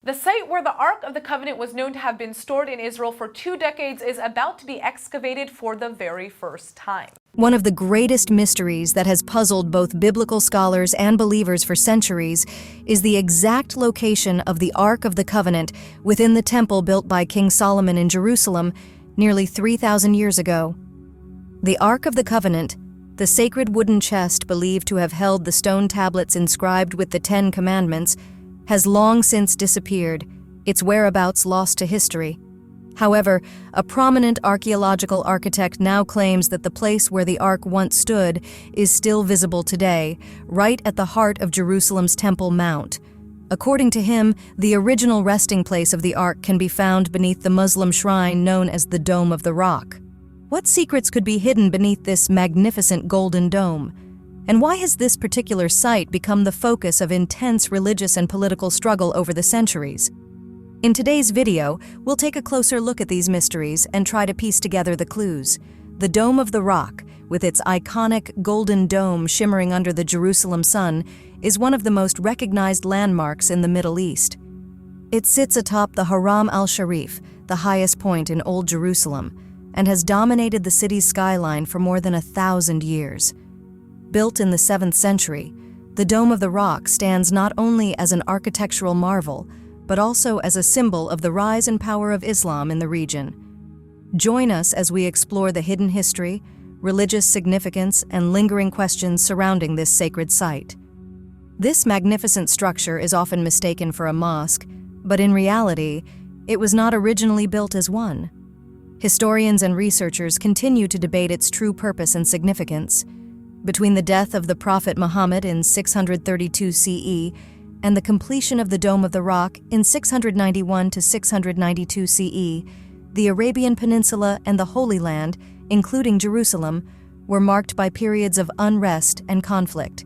The site where the Ark of the Covenant was known to have been stored in Israel for 2 decades is about to be excavated for the very first time. One of the greatest mysteries that has puzzled both biblical scholars and believers for centuries is the exact location of the Ark of the Covenant within the temple built by King Solomon in Jerusalem nearly 3,000 years ago. The Ark of the Covenant, the sacred wooden chest believed to have held the stone tablets inscribed with the 10 Commandments, has long since disappeared, its whereabouts lost to history. However, a prominent archaeological architect now claims that the place where the Ark once stood is still visible today, right at the heart of Jerusalem's Temple Mount. According to him, the original resting place of the Ark can be found beneath the Muslim shrine known as the Dome of the Rock. What secrets could be hidden beneath this magnificent golden dome? And why has this particular site become the focus of intense religious and political struggle over the centuries? In today's video, we'll take a closer look at these mysteries and try to piece together the clues. The Dome of the Rock, with its iconic golden dome shimmering under the Jerusalem sun, is one of the most recognized landmarks in the Middle East. It sits atop the Haram al-Sharif, the highest point in Old Jerusalem, and has dominated the city's skyline for more than 1,000 years. Built in the 7th century, the Dome of the Rock stands not only as an architectural marvel, but also as a symbol of the rise and power of Islam in the region. Join us as we explore the hidden history, religious significance, and lingering questions surrounding this sacred site. This magnificent structure is often mistaken for a mosque, but in reality, it was not originally built as one. Historians and researchers continue to debate its true purpose and significance. Between the death of the Prophet Muhammad in 632 CE and the completion of the Dome of the Rock in 691 to 692 CE, the Arabian Peninsula and the Holy Land, including Jerusalem, were marked by periods of unrest and conflict.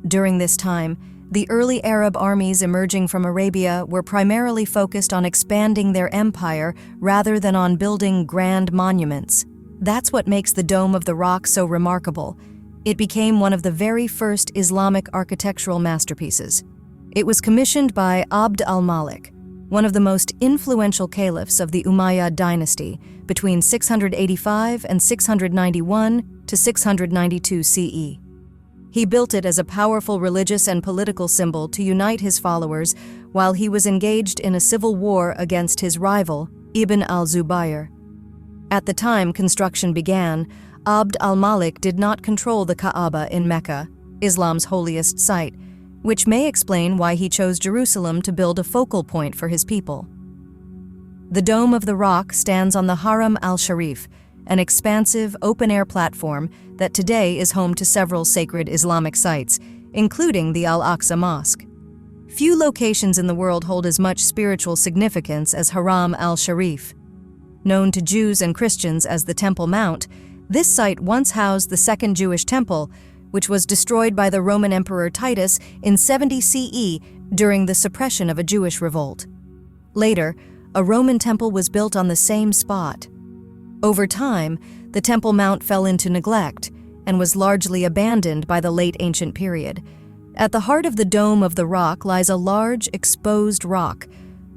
During this time, the early Arab armies emerging from Arabia were primarily focused on expanding their empire rather than on building grand monuments. That's what makes the Dome of the Rock so remarkable. It became one of the very first Islamic architectural masterpieces. It was commissioned by Abd al-Malik, one of the most influential caliphs of the Umayyad dynasty, between 685 and 691 to 692 CE. He built it as a powerful religious and political symbol to unite his followers while he was engaged in a civil war against his rival, Ibn al-Zubayr. At the time construction began, Abd al-Malik did not control the Kaaba in Mecca, Islam's holiest site, which may explain why he chose Jerusalem to build a focal point for his people. The Dome of the Rock stands on the Haram al-Sharif, an expansive, open-air platform that today is home to several sacred Islamic sites, including the Al-Aqsa Mosque. Few locations in the world hold as much spiritual significance as Haram al-Sharif. Known to Jews and Christians as the Temple Mount, this site once housed the Second Jewish Temple, which was destroyed by the Roman Emperor Titus in 70 CE during the suppression of a Jewish revolt. Later, a Roman temple was built on the same spot. Over time, the Temple Mount fell into neglect and was largely abandoned by the late ancient period. At the heart of the Dome of the Rock lies a large, exposed rock,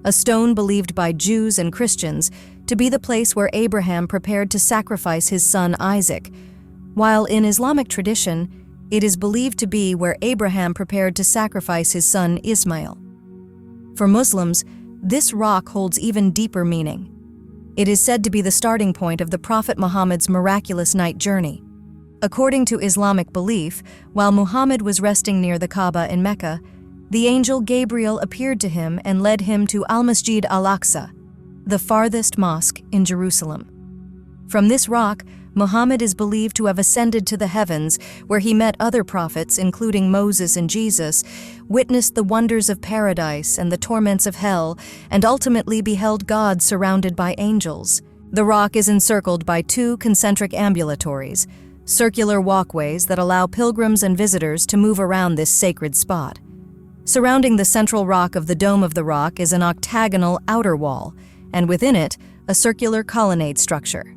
a stone believed by Jews and Christians to be the place where Abraham prepared to sacrifice his son Isaac, while in Islamic tradition, it is believed to be where Abraham prepared to sacrifice his son Ismail. For Muslims, this rock holds even deeper meaning. It is said to be the starting point of the Prophet Muhammad's miraculous night journey. According to Islamic belief, while Muhammad was resting near the Kaaba in Mecca, the angel Gabriel appeared to him and led him to Al-Masjid al-Aqsa, the farthest mosque in Jerusalem. From this rock, Muhammad is believed to have ascended to the heavens, where he met other prophets, including Moses and Jesus, witnessed the wonders of paradise and the torments of hell, and ultimately beheld God surrounded by angels. The rock is encircled by 2 concentric ambulatories, circular walkways that allow pilgrims and visitors to move around this sacred spot. Surrounding the central rock of the Dome of the Rock is an octagonal outer wall, and within it, a circular colonnade structure.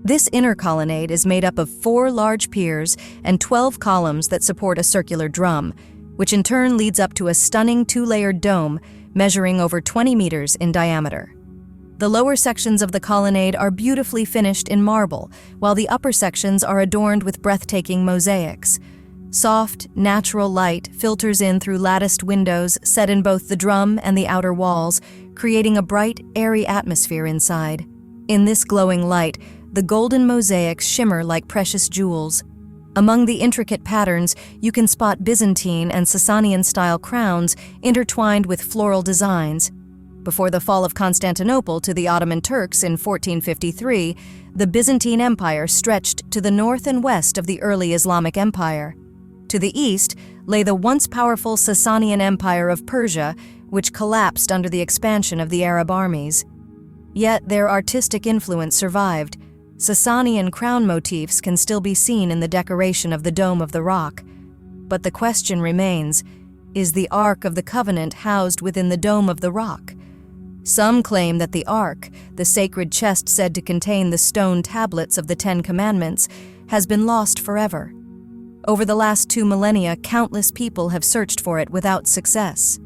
This inner colonnade is made up of 4 large piers and 12 columns that support a circular drum, which in turn leads up to a stunning 2-layered dome measuring over 20 meters in diameter. The lower sections of the colonnade are beautifully finished in marble, while the upper sections are adorned with breathtaking mosaics. Soft, natural light filters in through latticed windows set in both the drum and the outer walls, creating a bright, airy atmosphere inside. In this glowing light, the golden mosaics shimmer like precious jewels. Among the intricate patterns, you can spot Byzantine and Sasanian-style crowns intertwined with floral designs. Before the fall of Constantinople to the Ottoman Turks in 1453, the Byzantine Empire stretched to the north and west of the early Islamic Empire. To the east lay the once powerful Sasanian Empire of Persia, which collapsed under the expansion of the Arab armies. Yet their artistic influence survived. Sasanian crown motifs can still be seen in the decoration of the Dome of the Rock. But the question remains, is the Ark of the Covenant housed within the Dome of the Rock? Some claim that the Ark, the sacred chest said to contain the stone tablets of the Ten Commandments, has been lost forever. Over the last 2 millennia, countless people have searched for it without success.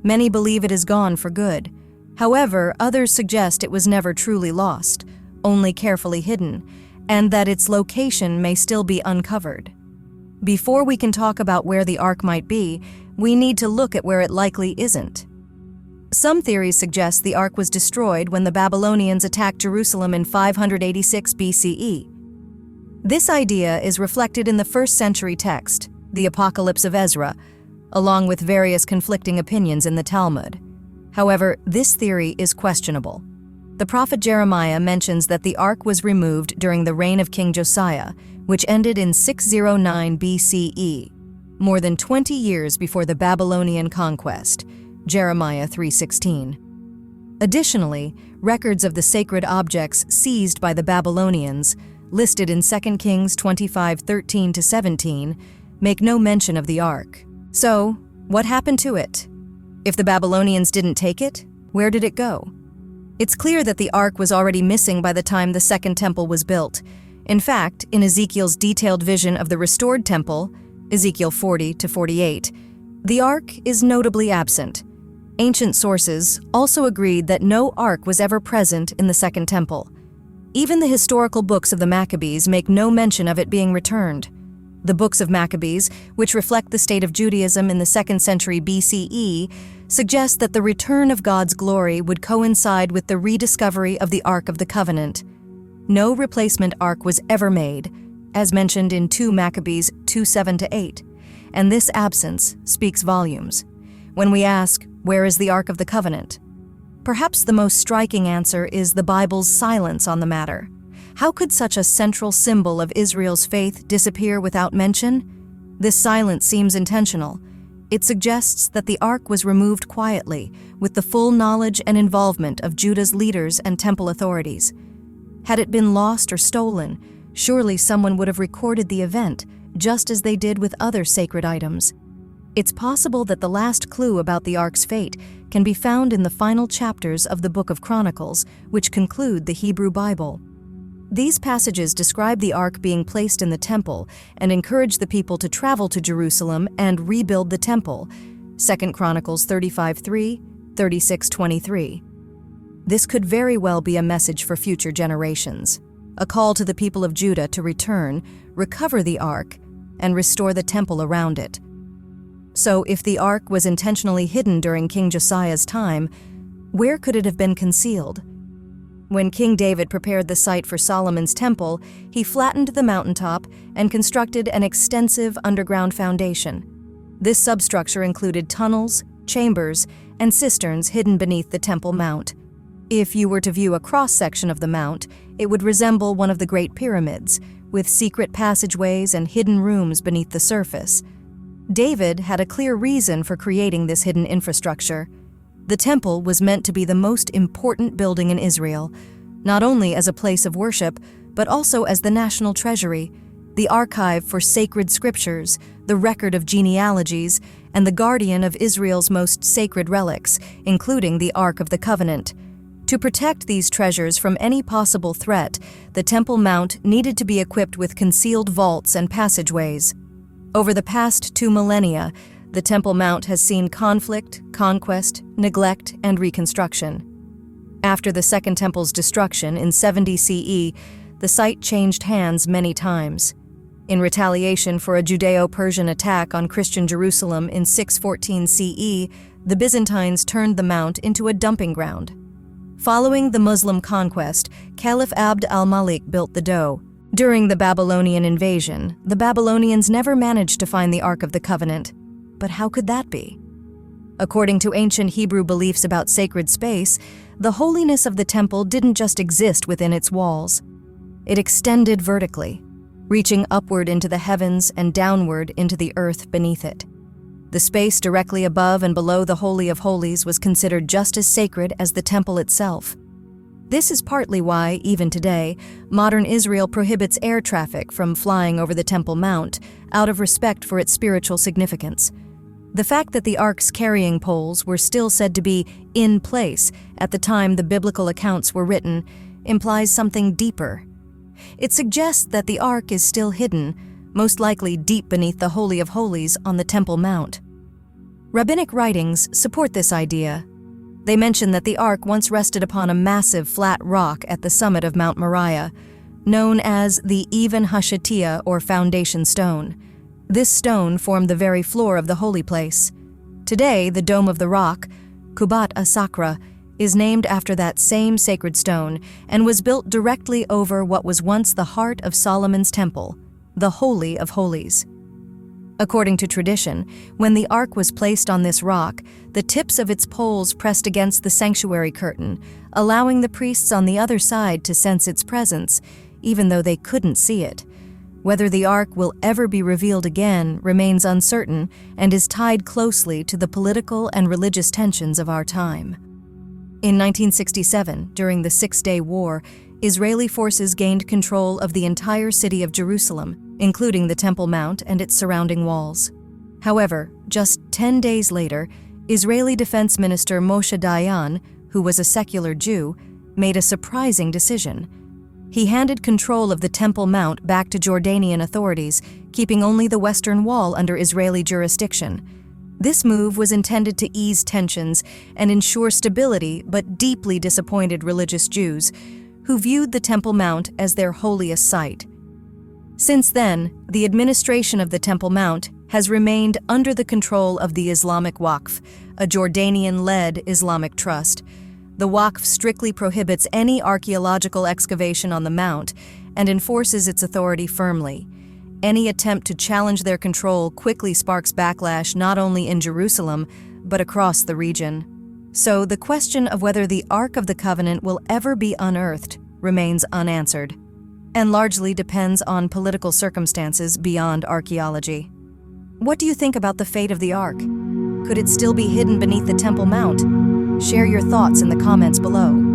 Many believe it is gone for good. However, others suggest it was never truly lost, only carefully hidden, and that its location may still be uncovered. Before we can talk about where the Ark might be, we need to look at where it likely isn't. Some theories suggest the Ark was destroyed when the Babylonians attacked Jerusalem in 586 BCE. This idea is reflected in the first-century text, the Apocalypse of Ezra, along with various conflicting opinions in the Talmud. However, this theory is questionable. The prophet Jeremiah mentions that the Ark was removed during the reign of King Josiah, which ended in 609 BCE, more than 20 years before the Babylonian conquest, Jeremiah 3:16. Additionally, records of the sacred objects seized by the Babylonians, listed in 2 Kings 25:13-17, make no mention of the Ark. So, what happened to it? If the Babylonians didn't take it, where did it go? It's clear that the Ark was already missing by the time the Second Temple was built. In fact, in Ezekiel's detailed vision of the restored temple, Ezekiel 40-48, the Ark is notably absent. Ancient sources also agreed that no Ark was ever present in the Second Temple. Even the historical books of the Maccabees make no mention of it being returned. The books of Maccabees, which reflect the state of Judaism in the 2nd century BCE, suggest that the return of God's glory would coincide with the rediscovery of the Ark of the Covenant. No replacement Ark was ever made, as mentioned in 2 Maccabees 2:7-8, and this absence speaks volumes. When we ask, where is the Ark of the Covenant? Perhaps the most striking answer is the Bible's silence on the matter. How could such a central symbol of Israel's faith disappear without mention? This silence seems intentional. It suggests that the Ark was removed quietly, with the full knowledge and involvement of Judah's leaders and temple authorities. Had it been lost or stolen, surely someone would have recorded the event, just as they did with other sacred items. It's possible that the last clue about the Ark's fate can be found in the final chapters of the Book of Chronicles, which conclude the Hebrew Bible. These passages describe the Ark being placed in the temple and encourage the people to travel to Jerusalem and rebuild the temple, 2 Chronicles 35:3, 36:23. This could very well be a message for future generations, a call to the people of Judah to return, recover the Ark, and restore the temple around it. So if the Ark was intentionally hidden during King Josiah's time, where could it have been concealed? When King David prepared the site for Solomon's temple, he flattened the mountaintop and constructed an extensive underground foundation. This substructure included tunnels, chambers, and cisterns hidden beneath the Temple Mount. If you were to view a cross-section of the mount, it would resemble one of the Great Pyramids, with secret passageways and hidden rooms beneath the surface. David had a clear reason for creating this hidden infrastructure. The temple was meant to be the most important building in Israel, not only as a place of worship, but also as the national treasury, the archive for sacred scriptures, the record of genealogies, and the guardian of Israel's most sacred relics, including the Ark of the Covenant. To protect these treasures from any possible threat, the Temple Mount needed to be equipped with concealed vaults and passageways. Over the past 2 millennia, the Temple Mount has seen conflict, conquest, neglect, and reconstruction. After the Second Temple's destruction in 70 CE, the site changed hands many times. In retaliation for a Judeo-Persian attack on Christian Jerusalem in 614 CE, the Byzantines turned the mount into a dumping ground. Following the Muslim conquest, Caliph Abd al-Malik built the Dome. During the Babylonian invasion, the Babylonians never managed to find the Ark of the Covenant. But how could that be? According to ancient Hebrew beliefs about sacred space, the holiness of the temple didn't just exist within its walls. It extended vertically, reaching upward into the heavens and downward into the earth beneath it. The space directly above and below the Holy of Holies was considered just as sacred as the temple itself. This is partly why, even today, modern Israel prohibits air traffic from flying over the Temple Mount out of respect for its spiritual significance. The fact that the Ark's carrying poles were still said to be in place at the time the biblical accounts were written implies something deeper. It suggests that the Ark is still hidden, most likely deep beneath the Holy of Holies on the Temple Mount. Rabbinic writings support this idea. They mention that the Ark once rested upon a massive flat rock at the summit of Mount Moriah, known as the Even Hashatia or Foundation Stone. This stone formed the very floor of the holy place. Today, the Dome of the Rock, Kubat Asakra, is named after that same sacred stone and was built directly over what was once the heart of Solomon's temple, the Holy of Holies. According to tradition, when the Ark was placed on this rock, the tips of its poles pressed against the sanctuary curtain, allowing the priests on the other side to sense its presence, even though they couldn't see it. Whether the Ark will ever be revealed again remains uncertain and is tied closely to the political and religious tensions of our time. In 1967, during the Six-Day War, Israeli forces gained control of the entire city of Jerusalem, including the Temple Mount and its surrounding walls. However, just 10 days later, Israeli Defense Minister Moshe Dayan, who was a secular Jew, made a surprising decision. He handed control of the Temple Mount back to Jordanian authorities, keeping only the Western Wall under Israeli jurisdiction. This move was intended to ease tensions and ensure stability, but deeply disappointed religious Jews, who viewed the Temple Mount as their holiest site. Since then, the administration of the Temple Mount has remained under the control of the Islamic Waqf, a Jordanian-led Islamic trust. The Waqf strictly prohibits any archaeological excavation on the Mount and enforces its authority firmly. Any attempt to challenge their control quickly sparks backlash not only in Jerusalem, but across the region. So the question of whether the Ark of the Covenant will ever be unearthed remains unanswered, and largely depends on political circumstances beyond archaeology. What do you think about the fate of the Ark? Could it still be hidden beneath the Temple Mount? Share your thoughts in the comments below.